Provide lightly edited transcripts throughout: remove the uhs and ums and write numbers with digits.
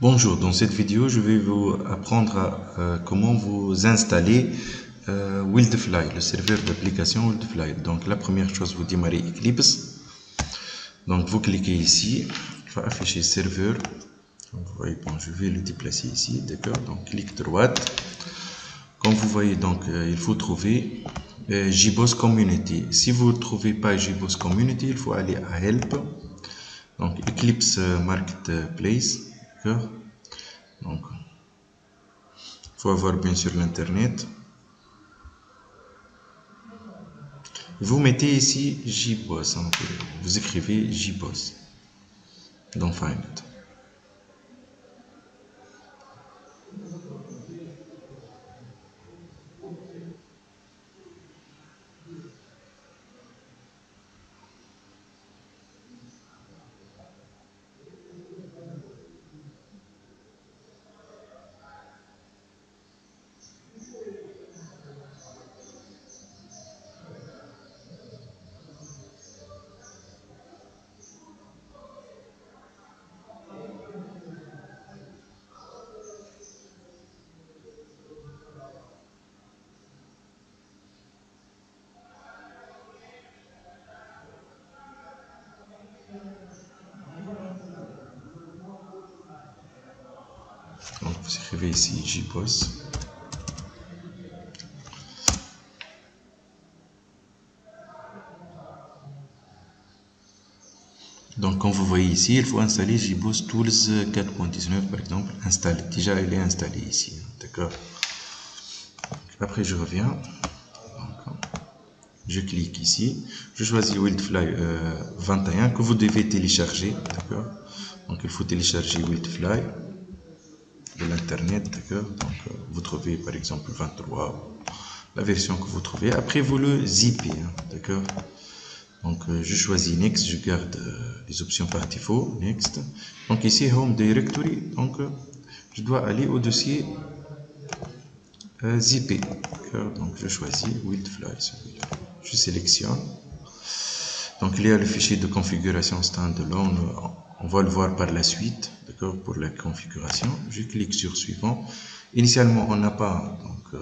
Bonjour, dans cette vidéo, je vais vous apprendre à comment vous installer Wildfly, le serveur d'application Wildfly. Donc la première chose, vous démarrez Eclipse. Donc vous cliquez ici, il va afficher serveur. Donc, vous voyez, bon, je vais le déplacer ici, d'accord. Donc clic droite. Comme vous voyez, donc il faut trouver JBoss Community. Si vous ne trouvez pas JBoss Community, il faut aller à Help. Donc Eclipse Marketplace, d'accord. Donc il faut avoir bien sûr l'internet. Vous mettez ici JBoss, hein, vous écrivez JBoss dans Find. Donc vous écrivez ici JBoss. Donc comme vous voyez ici, il faut installer JBoss Tools 4.19 par exemple. Installé. Déjà il est installé ici. D'accord. Après je reviens. Donc, je clique ici. Je choisis Wildfly 21 que vous devez télécharger. D'accord. Donc il faut télécharger Wildfly de l'internet. D'accord. Donc vous trouvez par exemple 23, la version que vous trouvez. Après vous le zippez. D'accord. Donc je choisis Next, je garde les options par défaut, Next. Donc ici Home Directory, donc je dois aller au dossier zippé. Donc je choisis Wildfly, je sélectionne. Donc il y a le fichier de configuration standalone, on va le voir par la suite, d'accord, pour la configuration. Je clique sur suivant. Initialement on n'a pas donc,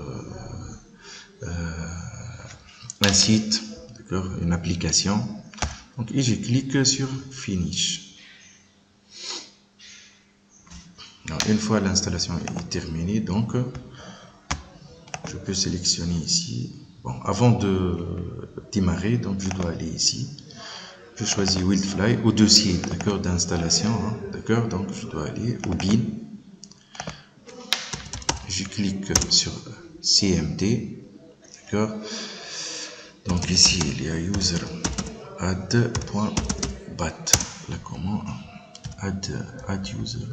un site, d'accord, une application. Donc, et je clique sur Finish. Alors, une fois l'installation est terminée, donc je peux sélectionner ici. Bon, avant de démarrer, donc je dois aller ici. Je choisis Wildfly au dossier, d'accord, d'installation, hein, d'accord. Donc je dois aller au bin. Je clique sur CMD, d'accord. Donc ici il y a user add.bat, la commande add user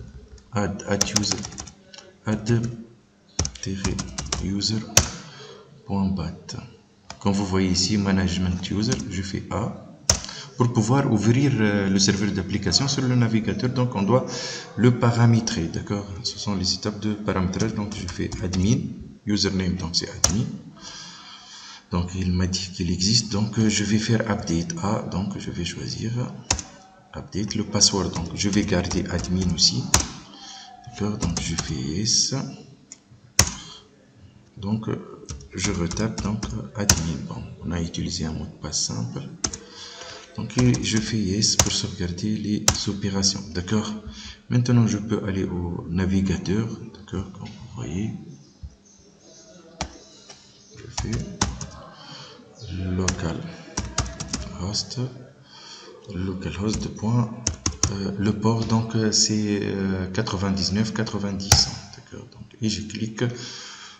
user.bat. Comme vous voyez ici, management user, je fais A. Pour pouvoir ouvrir le serveur d'application sur le navigateur, donc on doit le paramétrer, d'accord. Ce sont les étapes de paramétrage. Donc je fais admin, username, donc c'est admin. Donc il m'a dit qu'il existe, donc je vais faire update A, donc je vais choisir update le password. Donc je vais garder admin aussi, d'accord. Donc je fais yes. Donc je retape donc admin. Bon, on a utilisé un mot de passe simple. Donc je fais yes pour sauvegarder les opérations, d'accord. Maintenant je peux aller au navigateur, d'accord, comme vous voyez. Je fais localhost de point, le port donc c'est 9990, d'accord. Donc et je clique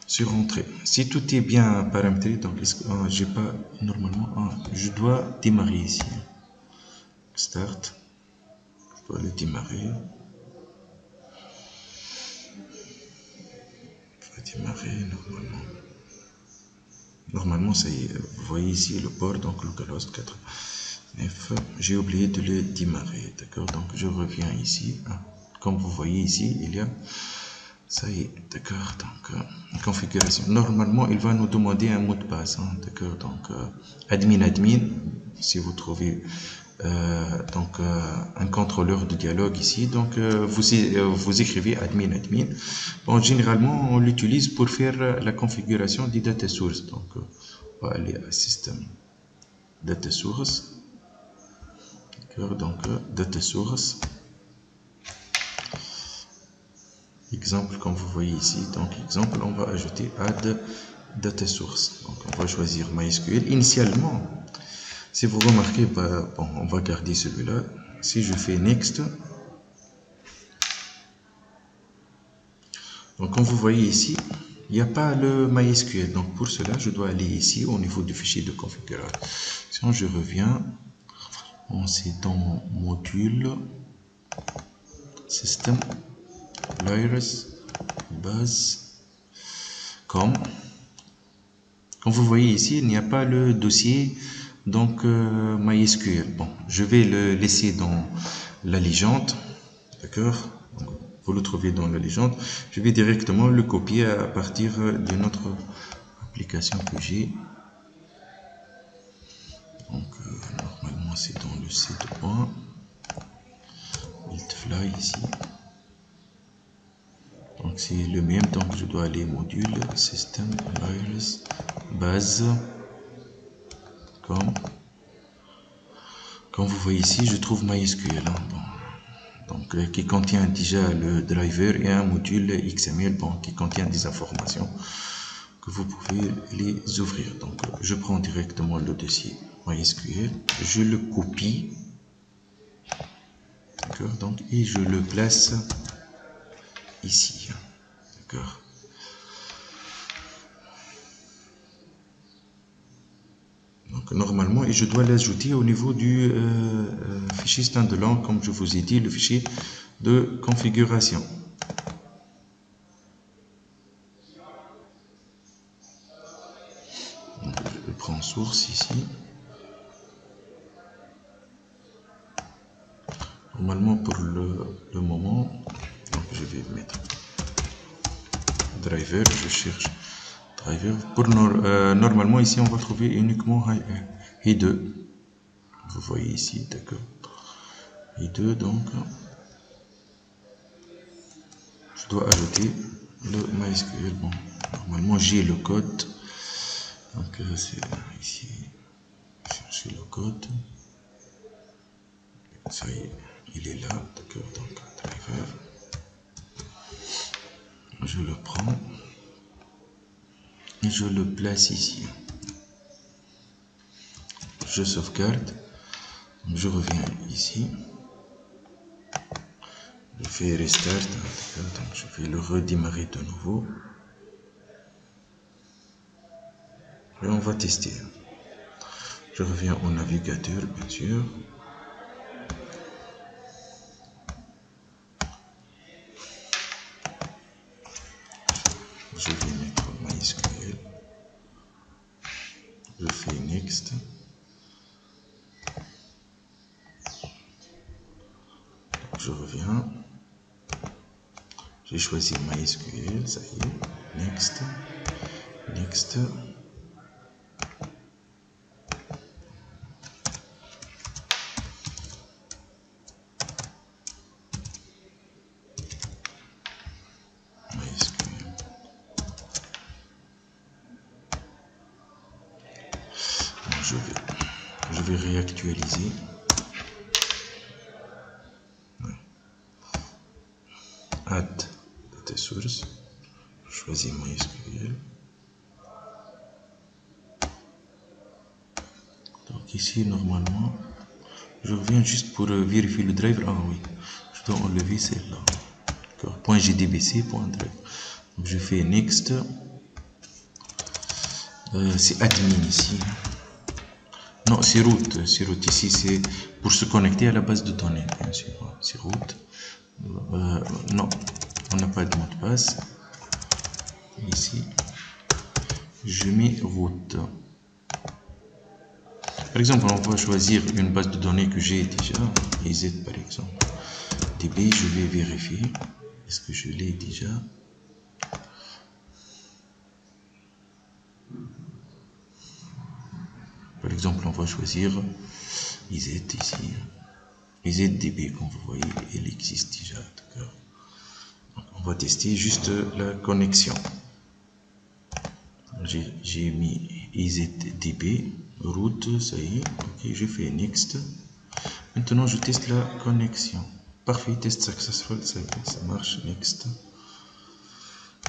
sur entrée. Si tout est bien paramétré, donc j'ai pas normalement, je dois démarrer ici. Start, je dois le démarrer. Je vais démarrer normalement. Normalement, ça y est. Vous voyez ici le port, donc localhost 4.9. J'ai oublié de le démarrer, d'accord. Donc je reviens ici. Comme vous voyez ici, il y a, ça y est, d'accord. Donc configuration. Normalement, il va nous demander un mot de passe, hein, d'accord. Donc admin, si vous trouvez un contrôleur de dialogue ici. Donc vous écrivez admin. Bon, généralement on l'utilise pour faire la configuration des data source. Donc on va aller à system data source. Donc data source. Exemple comme vous voyez ici. Donc exemple, on va ajouter add data source. Donc on va choisir MySQL. Initialement, si vous remarquez, bon, on va garder celui-là. Si je fais next, donc comme vous voyez ici, il n'y a pas le MySQL. Donc pour cela, je dois aller ici au niveau du fichier de configuration. Je reviens, c'est dans module system layers base comme vous voyez ici, il n'y a pas le dossier donc MySQL. Bon, je vais le laisser dans la légende, d'accord. Vous le trouvez dans la légende. Je vais directement le copier à partir de notre application que j'ai. Donc normalement c'est dans le site point buildfly ici. Donc c'est le même, donc je dois aller module system layers base comme vous voyez ici, je trouve MySQL. Bon. Donc qui contient déjà le driver et un module XML qui contient des informations que vous pouvez les ouvrir. Donc je prends directement le dossier MySQL, je le copie, d'accord, donc et je le place ici, d'accord. Donc normalement, et je dois l'ajouter au niveau du fichier standalone, comme je vous ai dit, le fichier de configuration. Donc, je prends source ici. Normalement, pour le moment, donc je vais mettre driver, je cherche driver. Pour normalement, ici, on va trouver uniquement Hi2. Vous voyez ici, d'accord. Hi2, donc, je dois ajouter le MySQL. Bon, normalement, j'ai le code. Donc, c'est ici, chercher le code. Ça y est, il est là, d'accord. Donc, driver. Je le prends et je le place ici. Je sauvegarde. Je reviens ici. Je fais restart. Donc, je vais le redémarrer de nouveau. Et on va tester. Je reviens au navigateur, bien sûr. Je vais mettre MySQL. Je fais Next. Je reviens. J'ai choisi MySQL, ça y est. Next. Next. MySQL. Bon, je vais réactualiser. Add data source. Je choisis MySQL. Donc ici, normalement, je reviens juste pour vérifier le driver. Ah oui, je dois enlever celle-là. Point .jdbc, point driver. Donc je fais next. C'est admin ici. Non, c'est root. C'est root. Ici, c'est pour se connecter à la base de données, bien sûr. C'est root. Non, on n'a pas de mot de passe. Ici, je mets root. Par exemple, on va choisir une base de données que j'ai déjà, EZ par exemple. DB, je vais vérifier. Est-ce que je l'ai déjà? Par exemple, on va choisir IZ ici. IZDB, comme vous voyez, il existe déjà. D'accord. On va tester juste la connexion. J'ai mis IZDB, route, ça y est. Ok, je fais Next. Maintenant, je teste la connexion. Parfait, test successful, ça y est, ça marche. Next.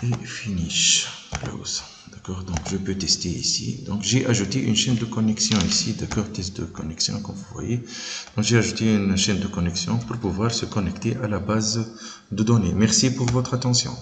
Et finish, close. D'accord, donc je peux tester ici. Donc j'ai ajouté une chaîne de connexion ici, d'accord, test de connexion comme vous voyez. Donc j'ai ajouté une chaîne de connexion pour pouvoir se connecter à la base de données. Merci pour votre attention.